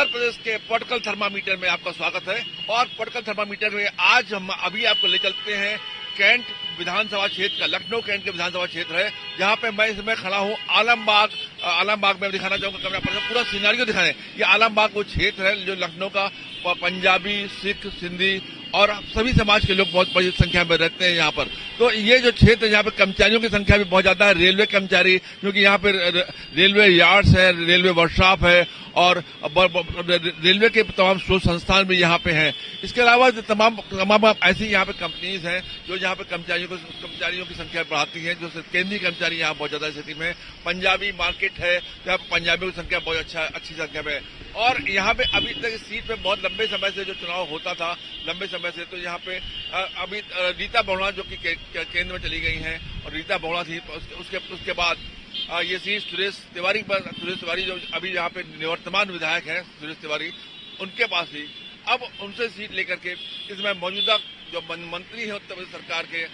उत्तर प्रदेश के political thermometer में आपका स्वागत है। और पॉलिटिकल थर्मामीटर में आज हम अभी आपको ले चलते हैं कैंट विधानसभा क्षेत्र का, लखनऊ कैंट के विधानसभा क्षेत्र है, जहां पे मैं इसमें खड़ा हूं। आलमबाग में दिखाना चाहूंगा कैमरा पर्सन, पूरा सिनेरियो दिखाएं। ये आलमबाग वो क्षेत्र है जो लखनऊ का पंजाबी, सिख, सिंधी और सभी समाज के लोग बहुत बड़ी संख्या में रहते हैं यहाँ पर। तो ये जो क्षेत्र है यहाँ पे कर्मचारियों की संख्या भी बहुत ज्यादा है, रेलवे कर्मचारी, क्योंकि यहाँ पे रेलवे यार्ड्स है, रेलवे वर्कशॉप है और रेलवे के तमाम शोध संस्थान भी यहाँ पे हैं। इसके अलावा तमाम ऐसी यहाँ पे कंपनीज हैं जो यहाँ पे कर्मचारियों की संख्या बढ़ाती हैं। जो केंद्रीय कर्मचारी यहाँ बहुत ज्यादा स्थिति में, पंजाबी मार्केट है जहाँ पे पंजाबियों की संख्या बहुत अच्छी संख्या में है। और यहाँ पे अभी तक इस सीट पे बहुत लंबे समय से जो चुनाव होता था, लंबे समय से, तो यहाँ पे अभी रीता बहुगुणा जो कि केंद्र में चली गई हैं और रीता बहुगुणा थी, उसके बाद ये सीट सुरेश तिवारी जो अभी यहाँ पे निवर्तमान विधायक हैं, सुरेश तिवारी, उनके पास थी। अब उनसे सीट लेकर के इसमें मौजूदा जो मंत्री हैं उत्तर प्रदेश सरकार के,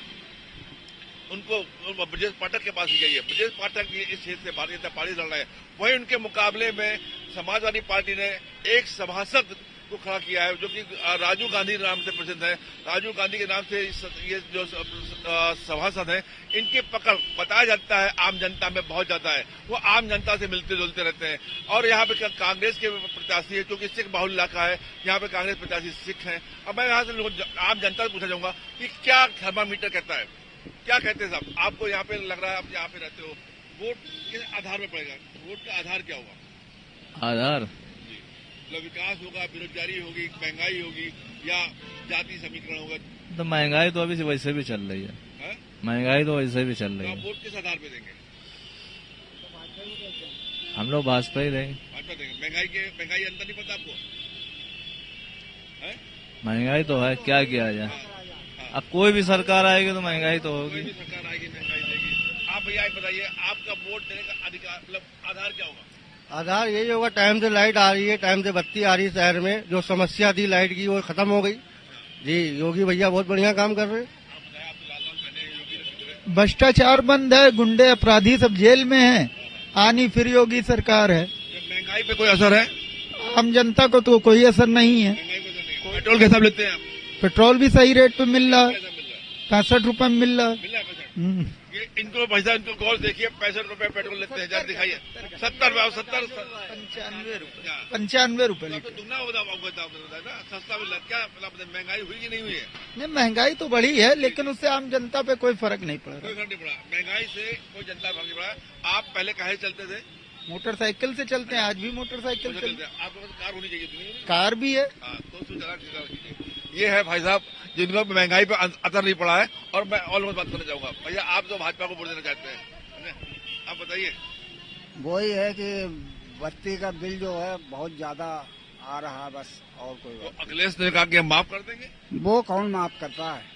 उनको ब्रजेश पाठक के पास ही गई है। ब्रजेश पाठक इस क्षेत्र से भारतीय जनता पार्टी लड़ रहे हैं। वहीं उनके मुकाबले में समाजवादी पार्टी ने एक सभासद को खड़ा किया है जो कि राजीव गांधी नाम से प्रसिद्ध है। राजीव गांधी के नाम से ये जो सभासद हैं, इनकी पकड़ बताया जाता है आम जनता में बहुत ज्यादा है। वो आम जनता से मिलते जुलते रहते हैं। और यहाँ पे कांग्रेस के प्रत्याशी है, क्योंकि सिख बहुल इलाका है, यहाँ पे कांग्रेस प्रत्याशी सिख हैं। अब मैं यहाँ से आम जनता से पूछना चाहूंगा कि क्या थर्मामीटर कहता है, क्या कहते हैं साहब? आपको यहाँ पे लग रहा है, आप यहाँ पे रहते हो, वोट किस आधार में पड़ेगा? वोट का आधार क्या होगा? आधार मतलब विकास होगा, बेरोजगारी होगी, महंगाई होगी या जाति समीकरण होगा? तो महंगाई तो अभी वैसे भी चल रही है, महंगाई तो वैसे भी चल रही है। तो आप वोट किस आधार पे देंगे? हम लोग भाजपा ही देंगे। भाजपा देंगे। महंगाई अंतर नहीं पता आपको? महंगाई तो है, क्या किया जाए। अब कोई भी सरकार आएगी तो महंगाई तो होगी। कोई भी सरकार आएगी महंगाई देगी। आप भैया बताइए, आपका वोट देने का अधिकार मतलब आधार क्या होगा? आधार यही होगा, टाइम से लाइट आ रही है, टाइम से बत्ती आ रही है। शहर में जो समस्या थी लाइट की वो खत्म हो गई जी। योगी भैया बहुत बढ़िया काम कर रहे हैं। भ्रष्टाचार बंद है, गुंडे अपराधी सब जेल में हैं, आनी फिर योगी सरकार है। महंगाई पे कोई असर है? आम जनता को तो कोई असर नहीं है। पेट्रोल कैसा लेते हैं आप? पेट्रोल भी सही रेट पे मिल रहा है, 65 रुपए में मिल रहा है। ये इनको पैसा, इनको गौर देखिए, 65 रुपए पेट्रोल लेते हैं, जरा दिखाइए। 70 पंचानवे रुपए लीटर। दुगना होगा ना, सस्ता मिल रहा है। क्या मतलब महंगाई हुई कि नहीं हुई है? नहीं, महंगाई तो बढ़ी है, लेकिन उससे आम जनता पे कोई फर्क नहीं पड़ कोई रहा। फर्क नहीं पड़ा, महंगाई से कोई जनता फर्क नहीं पड़ा। आप पहले काहे चलते थे? मोटरसाइकिल से चलते हैं, आज भी मोटरसाइकिल चलते हैं। आपके पास कार होनी चाहिए? कार भी है। ये है भाई साहब जिनको महंगाई पे असर नहीं पड़ा है। और मैं ऑलमोस्ट बात करना चाहूंगा, भैया आप जो भाजपा को वोट देना चाहते हैं, आप बताइए। वही है कि बत्ती का बिल जो है बहुत ज्यादा आ रहा है, बस और कोई तो अखिलेश ने कहा कि हम माफ कर देंगे। वो कौन माफ करता है?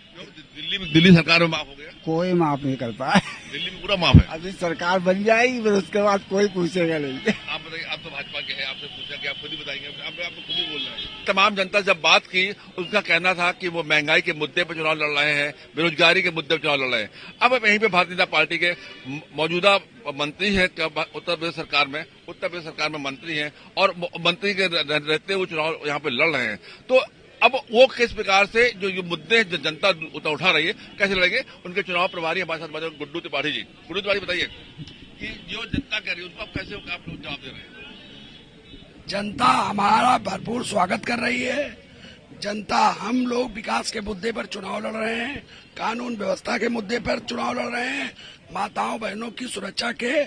दिल्ली सरकार में माफ हो गया, कोई माफ नहीं करता है। दिल्ली में पूरा माफ है। अभी सरकार बन जाएगी फिर उसके बाद कोई पूछेगा नहीं। आप बताइए, आप तो भाजपा के हैं, आपसे पूछा कि आप खुद ही बताएंगे, आप तो खुद ही बोल रहे हैं। तमाम जनता जब बात की, उसका कहना था कि वो महंगाई के मुद्दे पर चुनाव लड़ रहे हैं, बेरोजगारी के मुद्दे पर चुनाव लड़ रहे हैं। अब यहीं पे भारतीय जनता पार्टी के मौजूदा मंत्री है उत्तर प्रदेश सरकार में मंत्री हैं और मंत्री के रहते हुए चुनाव यहाँ पे लड़ रहे हैं। तो अब वो किस प्रकार से जो ये मुद्दे जो जनता उठा रही है, कैसे लड़ेंगे? उनके चुनाव प्रभारी हमारे साथ गुड्डू त्रिपाठी जी। गुड्डू त्रिपाठी बताइए कि जो जनता कह रही है उसको आप कैसे आप लोग जवाब दे रहे हैं? जनता हमारा भरपूर स्वागत कर रही है। जनता, हम लोग विकास के मुद्दे पर चुनाव लड़ रहे हैं, कानून व्यवस्था के मुद्दे पर चुनाव लड़ रहे हैं, माताओं बहनों की सुरक्षा के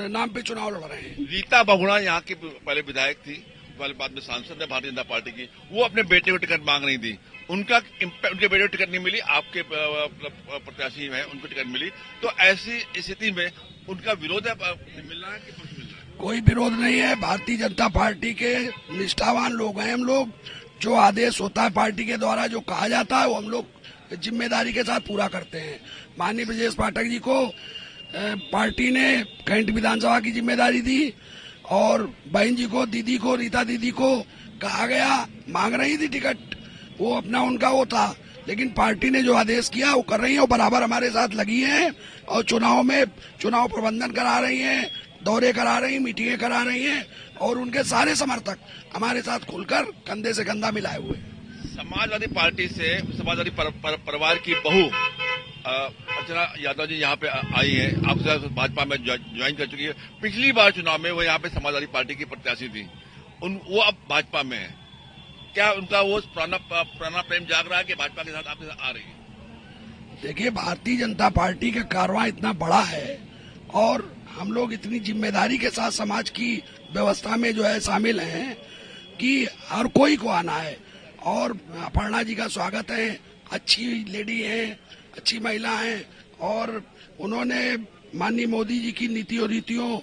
नाम पे चुनाव लड़ रहे हैं। रीता बहुगुणा यहाँ की पहले विधायक थी, बाद में सांसद है भारतीय जनता पार्टी की, वो अपने बेटे को टिकट मांग रही थी। उनके बेटे को टिकट नहीं मिली, आपके प्रत्याशी हैं उनको टिकट मिली। तो ऐसी स्थिति में उनका विरोध है, मिल रहा है कि पक्ष मिल रहा है? कोई विरोध नहीं है। भारतीय जनता पार्टी के निष्ठावान लोग हैं हम लोग। जो आदेश होता है पार्टी के द्वारा, जो कहा जाता है, वो हम लोग जिम्मेदारी के साथ पूरा करते हैं। माननीय ब्रजेश पाठक जी को पार्टी ने कैंट विधानसभा की जिम्मेदारी दी और बहन जी को, दीदी को, रीता दीदी को कहा गया, मांग रही थी टिकट, वो अपना उनका वो था। लेकिन पार्टी ने जो आदेश किया वो कर रही है और बराबर हमारे साथ लगी हैं और चुनाव प्रबंधन करा रही हैं, दौरे करा रही हैं, मीटिंगें करा रही हैं और उनके सारे समर्थक हमारे साथ खुलकर कंधे से कंधा मिलाए हुए हैं। समाजवादी पार्टी से समाजवादी परिवार की बहू अर्चना यादव जी यहाँ पे आई है, आपसे भाजपा में ज्वाइन कर चुकी है। पिछली बार चुनाव में वो यहाँ पे समाजवादी पार्टी की प्रत्याशी थी, वो अब भाजपा में है। क्या उनका वो पुराना प्रेम जाग रहा है कि भाजपा के साथ आपके साथ आ रही है? देखिए, भारतीय जनता पार्टी का कारवां इतना बड़ा है और हम लोग इतनी जिम्मेदारी के साथ समाज की व्यवस्था में जो है शामिल हैं कि हर कोई को आना है। और अपर्णा जी का स्वागत है, अच्छी लेडी हैं, अच्छी महिला हैं और उन्होंने माननीय मोदी जी की नीति और रीतियों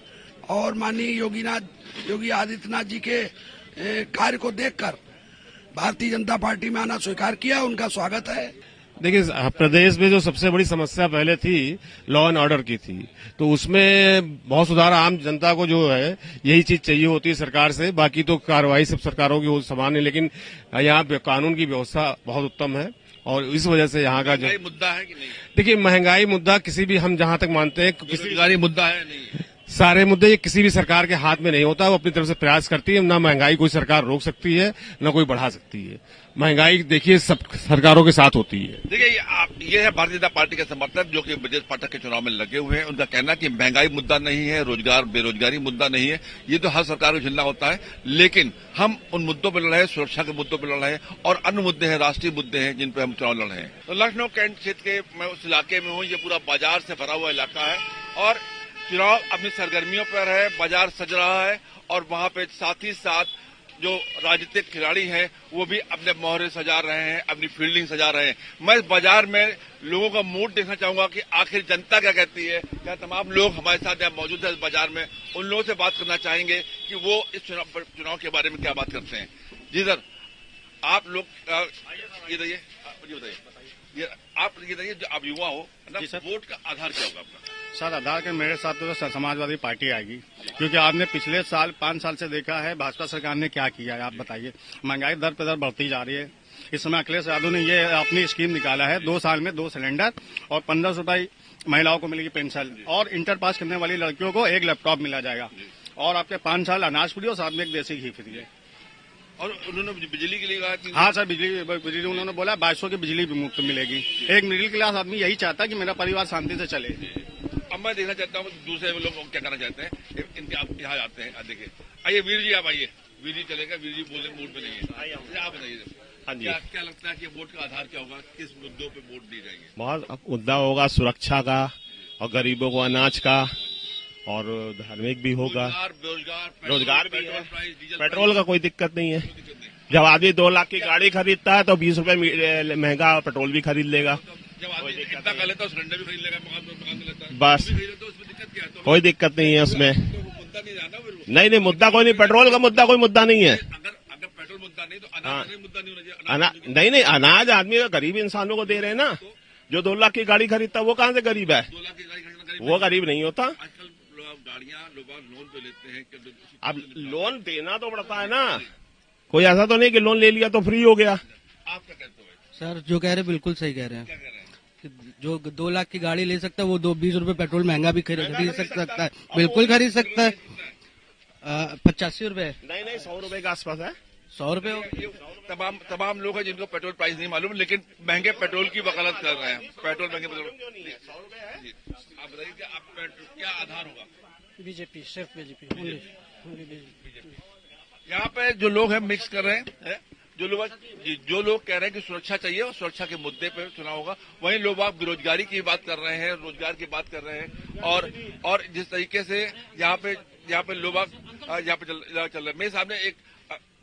और माननीय योगी आदित्यनाथ जी के कार्य को देखकर भारतीय जनता पार्टी में आना स्वीकार किया। उनका स्वागत है। देखिए, प्रदेश में जो सबसे बड़ी समस्या पहले थी लॉ एंड ऑर्डर की थी, तो उसमें बहुत सुधार। आम जनता को जो है यही चीज चाहिए होती है सरकार से, बाकी तो कार्रवाई सब सरकारों की समान है, लेकिन यहाँ कानून की व्यवस्था बहुत उत्तम है और इस वजह से यहाँ का जो मुद्दा है कि नहीं? देखिए, महंगाई मुद्दा किसी भी, हम जहाँ तक मानते हैं, बेरोजगारी मुद्दा है नहीं, सारे मुद्दे ये किसी भी सरकार के हाथ में नहीं होता। वो अपनी तरफ से प्रयास करती है। ना महंगाई कोई सरकार रोक सकती है, ना कोई बढ़ा सकती है। महंगाई देखिए सब सरकारों के साथ होती है। देखिए, ये है भारतीय जनता पार्टी के समर्थक जो कि ब्रजेश पाठक के चुनाव में लगे हुए हैं। उनका कहना कि महंगाई मुद्दा नहीं है, बेरोजगारी मुद्दा नहीं है, ये तो हर सरकार को झेलना होता है, लेकिन हम उन मुद्दों पर लड़ रहे हैं, सुरक्षा के मुद्दों पर लड़ रहे हैं और अन्य मुद्दे हैं, राष्ट्रीय मुद्दे हैं जिन पर हम चुनाव लड़ रहे हैं। तो लखनऊ कैंट क्षेत्र के मैं उस इलाके में हूँ, ये पूरा बाजार से भरा हुआ इलाका है और चुनाव अपनी सरगर्मियों पर है, बाजार सज रहा है और वहां पे साथ ही साथ जो राजनीतिक खिलाड़ी हैं वो भी अपने मोहरे सजा रहे हैं, अपनी फील्डिंग सजा रहे हैं। मैं इस बाजार में लोगों का मूड देखना चाहूंगा कि आखिर जनता क्या कहती है। क्या तमाम लोग हमारे साथ यहाँ मौजूद है इस बाजार में, उन लोगों से बात करना चाहेंगे कि वो इस चुनाव के बारे में क्या बात करते हैं। जी सर, आप लोग ये बताइए, आप ये बताइए, जो आप युवा हो ना, वोट का आधार क्या होगा आपका? सर, आधार के मेरे साथ तो समाजवादी पार्टी आएगी, क्योंकि आपने पिछले साल 5 साल से देखा है भाजपा सरकार ने क्या किया है। आप बताइए, महंगाई दर पे दर बढ़ती जा रही है। इस समय अखिलेश यादव ने ये अपनी स्कीम निकाला है, 2 साल में 2 सिलेंडर और 1500 रुपये महिलाओं को मिलेगी पेंशन और इंटर पास करने वाली लड़कियों को 1 लैपटॉप मिला जाएगा और आपके 5 साल अनाज फ्री और साथ में 1 देसी घी फ्री है। और उन्होंने बिजली के लिए कहा कि हाँ सर, बिजली उन्होंने बोला 2200 की बिजली भी मुफ्त मिलेगी। एक मिडिल क्लास आदमी यही चाहता है कि मेरा परिवार शांति से चले। अब मैं देखना चाहता हूँ दूसरे लोग क्या करना चाहते हैं। इनके आप यहाँ आते हैं, देखिए, आइए वीर जी, आप आइए। वीर जी चलेगा, वीर जी बोलने मूड में नहीं है, आप बताइए। हाँ जी, क्या लगता है कि वोट का आधार क्या होगा, किस मुद्दों पे वोट दी जाएगी? बहुत मुद्दा होगा, सुरक्षा का और गरीबों को अनाज का और धार्मिक भी होगा, रोजगार भी है, पेट्रोल का कोई दिक्कत नहीं है। जब आदमी 2 लाख की गाड़ी खरीदता है तो 20 रुपए महंगा पेट्रोल भी खरीद लेगा। जब आदमी इतना कर लेता है, सिलेंडर भी खरीद लेगा, मकान में लेता है, बस कोई दिक्कत नहीं है उसमें। मुद्दा नहीं जाना, नहीं, मुद्दा कोई नहीं, पेट्रोल का मुद्दा कोई मुद्दा नहीं है। अगर पेट्रोल मुद्दा नहीं तो अनाज मुद्दा नहीं होना चाहिए। नहीं, अनाज आदमी का गरीब इंसानों को दे रहे हैं ना। जो 2 लाख की गाड़ी खरीदता है वो कहाँ से गरीब है? 2 लाख की गाड़ी खरीदना वो गरीब नहीं होता। आजकल गाड़ियां लोग लोन पे लेते हैं। अब लोन देना तो पड़ता है ना, कोई ऐसा तो नहीं कि लोन ले लिया तो फ्री हो गया। आप क्या कहते हो? सर, जो कह रहे हैं बिल्कुल सही कह रहे हैं। क्या कह रहे हैं? जो 2 लाख की गाड़ी ले सकता है वो 20 रुपए पेट्रोल महंगा भी खरीद सकता है, बिल्कुल खरीद सकता है। 85 रुपए नहीं 100 रुपए के आसपास है। 100 रुपए। तमाम लोग हैं जिनको पेट्रोल प्राइस नहीं मालूम, लेकिन महंगे पेट्रोल की वकालत कर रहे हैं। पेट्रोल महंगे पेट्रोल। आप बताइए कि आप क्या आधार होगा? बीजेपी, सिर्फ बीजेपी। यहाँ पे जो लोग हैं मिक्स कर रहे हैं, जो लोग कह रहे हैं कि सुरक्षा चाहिए और सुरक्षा के मुद्दे पे चुनाव होगा, वहीं लोग आप बेरोजगारी की बात कर रहे हैं, रोजगार की बात कर रहे हैं और जिस तरीके से यहाँ पे लोग यहाँ पे चल रहे हैं। मेरे सामने एक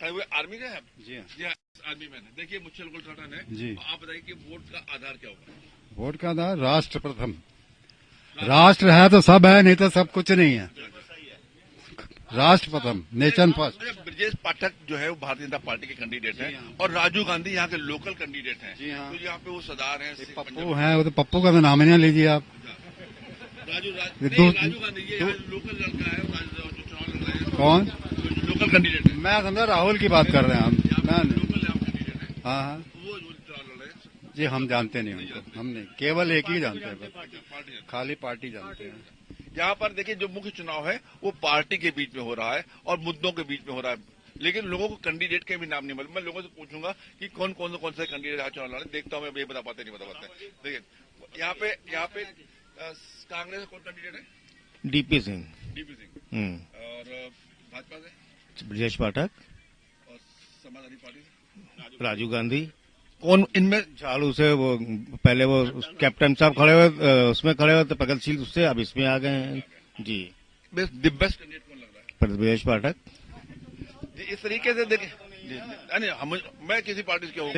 आर्मी का है। जी हाँ, आर्मी मैन है। देखिए, मुझे टाटा है जी। आप बताइए कि वोट का आधार क्या होगा? वोट का आधार राष्ट्र प्रथम। राष्ट्र है तो सब है, नहीं तो सब कुछ नहीं है। राष्ट्र प्रथम, नेशन फर्स्ट। ब्रजेश पाठक जो है वो भारतीय जनता पार्टी के कैंडिडेट हैं और राजू गांधी यहाँ के लोकल कैंडिडेट हैं। तो यहाँ पे वो सदार हैं, पप्पू हैं। वो तो पप्पू का तो नाम ही नहीं लीजिए आप। राजू गांधी ये लोकल लड़का है जो चुनाव लड़ रहे हैं। कौन? लोकल कैंडिडेट है। मैं समझा राहुल की बात कर रहे हैं हम। हाँ, वो चुनाव लड़ रहे हैं। जी, हम जानते नहीं उनको, हम नहीं, केवल एक ही जानते हैं, खाली पार्टी जानते हैं। यहाँ पर देखिए जो मुख्य चुनाव है वो पार्टी के बीच में हो रहा है और मुद्दों के बीच में हो रहा है, लेकिन लोगों को कैंडिडेट के भी नाम नहीं मालूम। मैं लोगों से पूछूंगा कि कौन से कैंडिडेट यहाँ चुनाव लड़े, देखता हूँ मैं ये बता पाते नहीं बता पाते। देखिए यहाँ पे कांग्रेस कौन कैंडिडेट है? डीपी सिंह और भाजपा से ब्रजेश पाठक और समाजवादी पार्टी से राजीव गांधी। कौन इनमें? झाड़ू से वो पहले वो कैप्टन साहब खड़े हुए, उसमें खड़े हुए थे प्रगतिशील, उससे अब इसमें आ गए हैं जी। बेस्ट कैंडिडेट कौन लग रहा है? ब्रजेश पाठक जी। इस तरीके से देखें, मैं किसी पार्टी से क्यों?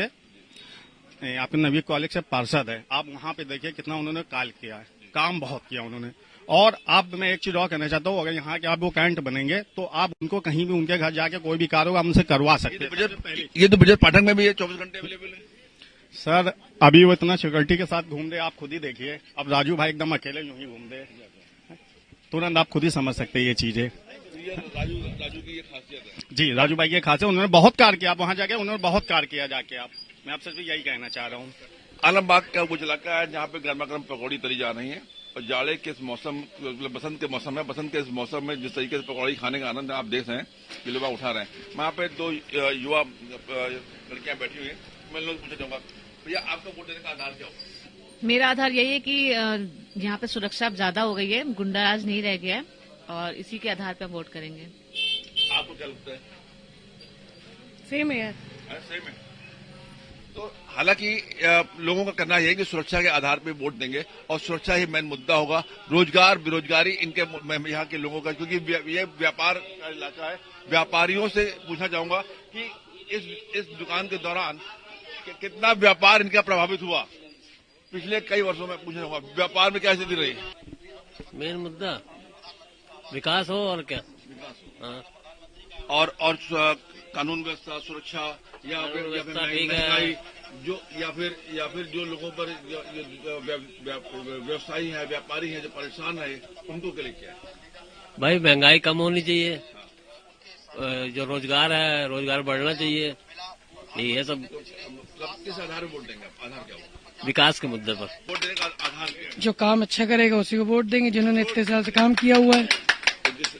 आपके नवी कॉलेज से पार्षद है, आप वहाँ पे देखिए कितना उन्होंने काल किया है, काम बहुत किया उन्होंने। और आप, मैं एक चीज और कहना चाहता हूँ, अगर यहाँ के आप वो कैंट बनेंगे तो आप उनको कहीं भी उनके घर जाके कोई भी कार्य होगा उनसे करवा सकते हैं। ये तो ब्रजेश पाठक में भी 24 घंटे अवेलेबल है सर। अभी वो इतना सिक्योरिटी के साथ घूम रहे, आप खुद ही देखिए। अब राजू भाई एकदम अकेले यूं ही घूम रहे, तुरंत आप खुद ही समझ सकते हैं ये चीजें। राजू की ये खासियत है जी, राजू भाई की खासियत, उन्होंने बहुत कार्य किया। आप वहाँ जाके उन्होंने बहुत कार्य किया जाके। आप, मैं आपसे भी यही कहना चाह रहा हूँ। आलमबाग का कुछ इलाका है जहाँ पे गर्मा गर्म पकौड़ी तली जा रही है और जाड़े के इस मौसम, बसंत के मौसम है, बसंत के इस मौसम में जिस तरीके से पकौड़ी खाने का आनंद आप देख रहे हैं कि लोग उठा रहे हैं। वहाँ पे 2 युवा लड़कियां बैठी हुई है, मैं लोग पूछना चाहूंगा, भैया आपका वोट देने का आधार क्या होगा? मेरा आधार यही है कि यहाँ पे सुरक्षा अब ज्यादा हो गई है, गुंडाराज नहीं रह गया है और इसी के आधार पर वोट करेंगे। आपको क्या लगता है? सेम है यार, सेम है। तो हालांकि लोगों का कहना यह है कि सुरक्षा के आधार पर वोट देंगे और सुरक्षा ही मेन मुद्दा होगा। रोजगार, बेरोजगारी इनके यहाँ के लोगों का, क्योंकि ये व्यापार का इलाका है। व्यापारियों से पूछना चाहूंगा कि इस दुकान के दौरान कितना व्यापार इनका प्रभावित हुआ पिछले कई वर्षों में? पूछना चाहूंगा व्यापार में क्या स्थिति रही? मेन मुद्दा विकास हो और क्या, विकास हो। हाँ। और कानून व्यवस्था, सुरक्षा या फिर महंगाई, जो या फिर जो लोगों पर व्यवसायी है, व्यापारी है जो परेशान है, उनको के लिए क्या है? भाई महंगाई कम होनी चाहिए, जो रोजगार है रोजगार बढ़ना चाहिए, ये सब। किस आधार पर वोट देंगे? आधार क्या होगा? विकास के मुद्दे पर वोट देने का आधार क्या है? जो काम अच्छा करेगा उसी को वोट देंगे, जिन्होंने इतने साल से काम किया हुआ है।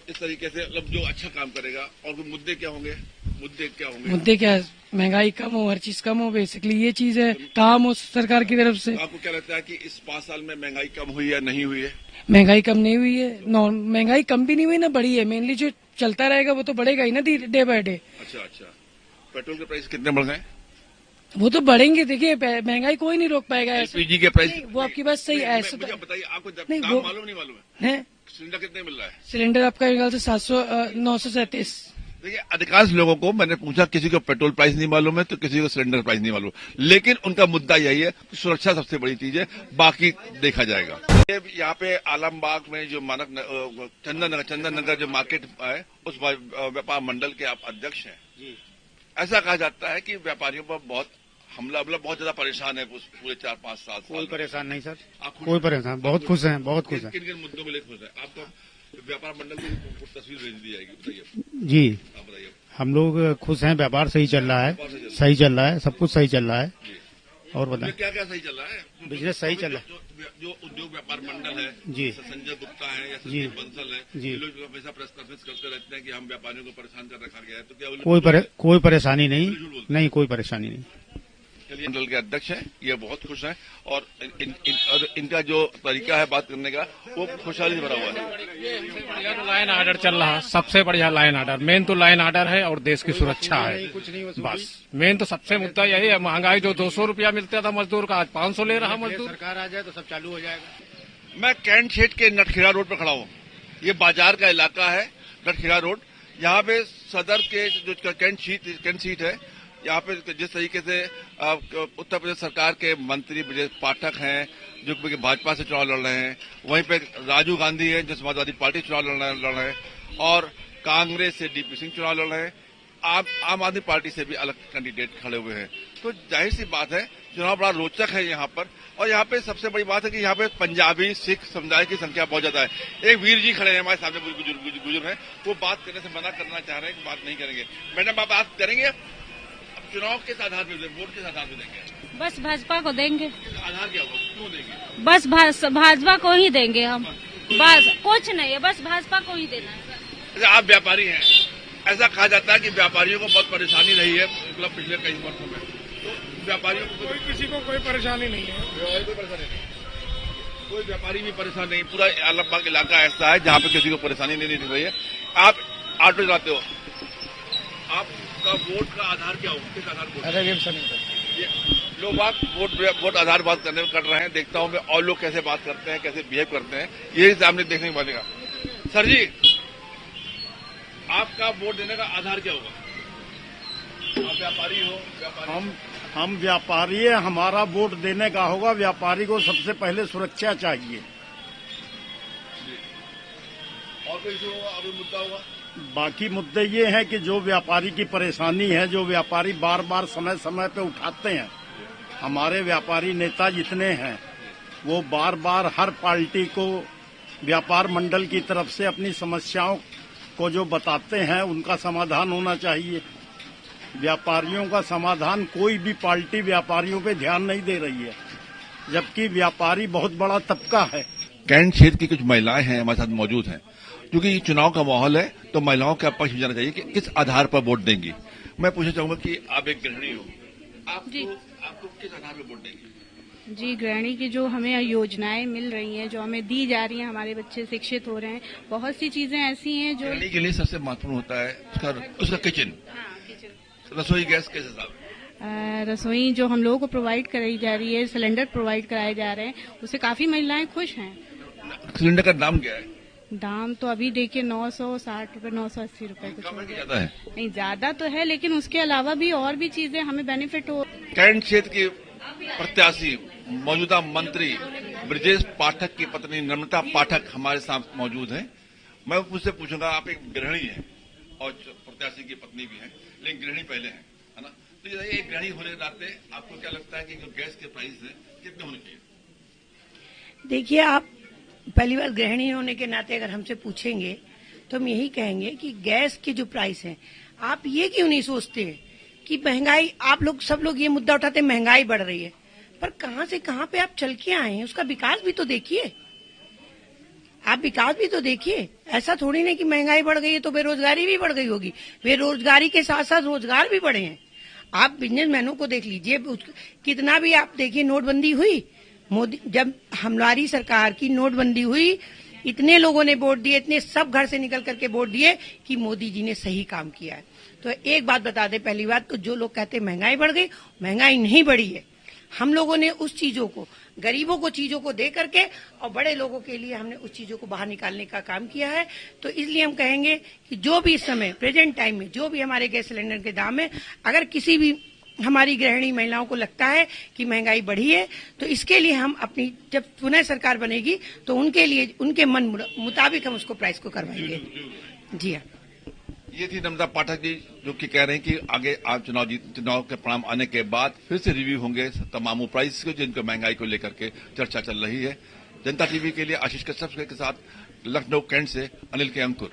इस तरीके से मतलब जो अच्छा काम करेगा। और मुद्दे क्या होंगे? मुद्दे क्या, महंगाई कम हो, हर चीज कम हो, बेसिकली ये चीज है, काम हो सरकार की तरफ से। आपको क्या लगता है कि इस 5 साल में महंगाई कम हुई या नहीं हुई है? महंगाई कम नहीं हुई है, महंगाई कम भी नहीं हुई ना बढ़ी है। मेनली जो चलता रहेगा वो तो बढ़ेगा ही ना डे बाय डे। अच्छा। पेट्रोल के प्राइस कितने बढ़ गए? वो तो बढ़ेंगे, देखिए महंगाई कोई नहीं रोक पाएगा। एलपीजी के प्राइस, वो आपकी बात सही है। ऐसे तो बताइए, आपको नहीं, मालूम नहीं मालूम है? सिलेंडर कितने मिल रहा है? सिलेंडर आपका ख्याल से 937। देखिए, अधिकांश लोगों को मैंने पूछा, किसी को पेट्रोल प्राइस नहीं मालूम है तो किसी को सिलेंडर प्राइस नहीं मालूम, लेकिन उनका मुद्दा यही है कि सुरक्षा सबसे बड़ी चीज है, बाकी देखा जाएगा। यहाँ पे आलमबाग में जो मानक चंदन नगर जो मार्केट है, उस व्यापार मंडल के आप अध्यक्ष हैं। ऐसा कहा जाता है कि व्यापारियों पर बहुत हमला बहुत ज्यादा परेशान है पूरे 4-5 साल। कोई परेशान नहीं सर, कोई परेशान, बहुत खुश हैं, बहुत खुश हैं। किन किन मुद्दों में लेकर खुश है? आपको व्यापार मंडल की तस्वीर भेज दी जाएगी, बताइए जी। आप बताइए। हम लोग खुश हैं, व्यापार सही चल रहा है, सही चल रहा है, सब कुछ सही चल रहा है। और बताएं क्या क्या सही चल रहा है? बिजनेस सही चल रहा है। जो उद्योग व्यापार मंडल है जी, संजय गुप्ता है या जी, बंसल है जी, लोग हमेशा प्रेस करते रहते हैं कि हम व्यापारियों को परेशान कर रखा गया है, तो क्या कोई परेशानी नहीं, कोई परेशानी नहीं। मंडल के अध्यक्ष हैं, ये बहुत खुश हैं और इनका जो तरीका है बात करने का वो खुशहाली से भरा हुआ है। तो लाइन ऑर्डर चल रहा है, सबसे बढ़िया लाइन ऑर्डर, मेन तो लाइन ऑर्डर है और देश की सुरक्षा है। बस मेन तो सबसे मुद्दा यही है। महंगाई जो 200 रुपया मिलता था मजदूर का, आज 500 ले रहा मजदूर। सरकार आ जाए तो सब चालू हो जाएगा। मैं कैंट क्षेत्र के नटखेड़ा रोड पर खड़ा हूँ। ये बाजार का इलाका है नटखेड़ा रोड। यहाँ पे सदर के जो कैंट सीट है, यहाँ पे जिस तरीके से उत्तर प्रदेश सरकार के मंत्री ब्रजेश पाठक हैं जो कि भाजपा से चुनाव लड़ रहे हैं, वहीं पे राजीव गांधी हैं जो समाजवादी पार्टी चुनाव लड़ रहे हैं, और कांग्रेस से डीपी सिंह चुनाव लड़ रहे हैं, आम आदमी पार्टी से भी अलग कैंडिडेट खड़े हुए हैं। तो जाहिर सी बात है चुनाव बड़ा रोचक है यहाँ पर। और यहाँ पे सबसे बड़ी बात है कि यहाँ पे पंजाबी सिख समुदाय की संख्या बहुत ज्यादा है। एक वीर जी खड़े हैं हमारे सामने, बुजुर्ग हैं, वो बात करने से मना करना चाह रहे हैं कि बात नहीं करेंगे। मैडम आप बात करेंगे? चुनाव किस आधार पर, वोट किस आधार पर देंगे? बस भाजपा को देंगे। आधार क्या होगा, क्यों देंगे? बस भाजपा को ही देंगे हम। बस कुछ नहीं है, बस भाजपा को ही देना है। अच्छा, आप व्यापारी हैं, ऐसा कहा जाता है कि व्यापारियों को बहुत परेशानी रही है मतलब पिछले कई वर्षों में, तो व्यापारियों को किसी को कोई परेशानी नहीं है। कोई परेशानी नहीं, कोई व्यापारी भी परेशान नहीं। पूरा आलमबाग इलाका ऐसा है जहाँ पे किसी को परेशानी नहीं दिख रही है। आप ऑटो चलाते हो, आपका वोट का आधार क्या होगा, किस आधार पर? लोग बात वोट आधार बात कर रहे हैं। देखता हूँ मैं और लोग कैसे बात करते हैं, कैसे बिहेव करते हैं, ये सामने देखने को मिलेगा। सर जी, आपका वोट देने का आधार क्या होगा? आप व्यापारी हो? हम व्यापारी है, हमारा वोट देने का होगा। व्यापारी को सबसे पहले सुरक्षा चाहिए। और कोई अभी मुद्दा होगा? बाकी मुद्दे ये हैं कि जो व्यापारी की परेशानी है, जो व्यापारी बार बार समय समय पे उठाते हैं, हमारे व्यापारी नेता जितने हैं वो बार बार हर पार्टी को व्यापार मंडल की तरफ से अपनी समस्याओं को जो बताते हैं उनका समाधान होना चाहिए। व्यापारियों का समाधान कोई भी पार्टी व्यापारियों पे ध्यान नहीं दे रही है, जबकि व्यापारी बहुत बड़ा तबका है। कैंट क्षेत्र की कुछ महिलाएं हैं हमारे साथ मौजूद हैं, क्योंकि ये चुनाव का माहौल है तो महिलाओं का पक्ष जाना चाहिए कि किस आधार पर वोट देंगी। मैं पूछना चाहूंगा कि आप एक गृहिणी हो, आपको किस आधार पर वोट देंगी? जी, गृहिणी की जो हमें योजनाएं मिल रही हैं, जो हमें दी जा रही हैं, हमारे बच्चे शिक्षित हो रहे हैं, बहुत सी चीजें ऐसी हैं जो गृहिणी के लिए सबसे महत्वपूर्ण होता है उसका किचन, रसोई गैस के हिसाब। रसोई जो हम लोगों को प्रोवाइड कराई जा रही है, सिलेंडर प्रोवाइड कराए जा रहे हैं, उससे काफी महिलाएं खुश हैं। सिलेंडर का दाम क्या है? दाम तो अभी देखिए 960 रुपए, 980 रुपए कुछ हो गया। ज्यादा है? नहीं, ज्यादा तो है, लेकिन उसके अलावा भी और भी चीजें हमें बेनिफिट हो। कैंट क्षेत्र के प्रत्याशी मौजूदा मंत्री ब्रजेश पाठक की पत्नी नम्रता पाठक हमारे साथ मौजूद हैं। मैं उससे पूछूंगा, आप एक गृहिणी हैं और प्रत्याशी की पत्नी भी हैं, लेकिन गृहिणी पहले है ना? तो ये एक गृहिणी होने के नाते आपको क्या लगता है कि जो गैस के प्राइस है कितने होने चाहिए? देखिए, आप पहली बार गृहिणी होने के नाते अगर हमसे पूछेंगे तो हम यही कहेंगे कि गैस के जो प्राइस हैं, आप ये क्यों नहीं सोचते कि महंगाई, आप लोग सब लोग ये मुद्दा उठाते हैं महंगाई बढ़ रही है, पर कहां से कहां पे आप चल के आए हैं, उसका विकास भी तो देखिए। आप विकास भी तो देखिए। ऐसा थोड़ी नहीं कि महंगाई बढ़ गई है तो बेरोजगारी भी बढ़ गई होगी, बेरोजगारी के साथ साथ रोजगार भी बढ़े हैं। आप बिजनेसमैनों को देख लीजिए, कितना भी आप देखिए, नोटबंदी हुई, मोदी जब हमारी सरकार की नोटबंदी हुई, इतने लोगों ने वोट दिए, इतने सब घर से निकल करके वोट दिए कि मोदी जी ने सही काम किया है। तो एक बात बता दे, पहली बात तो जो लोग कहते हैं महंगाई बढ़ गई, महंगाई नहीं बढ़ी है। हम लोगों ने उस चीजों को, गरीबों को चीजों को दे करके और बड़े लोगों के लिए हमने उस चीजों को बाहर निकालने का काम किया है। तो इसलिए हम कहेंगे कि जो भी इस समय प्रेजेंट टाइम में जो भी हमारे गैस सिलेंडर के दाम है, अगर किसी भी हमारी गृहिणी महिलाओं को लगता है कि महंगाई बढ़ी है, तो इसके लिए हम अपनी, जब पुनः सरकार बनेगी तो उनके लिए, उनके मन मुताबिक हम उसको प्राइस को करवाएंगे। जी हाँ, ये थी नम्रता पाठक जी, जो कि कह रहे हैं कि आगे आप चुनाव के परिणाम आने के बाद फिर से रिव्यू होंगे तमाम प्राइस को, जिनको महंगाई को लेकर के चर्चा चल रही है। जनता टीवी के लिए आशीष कश्यप के साथ लखनऊ कैंट से अनिल के अंकुर।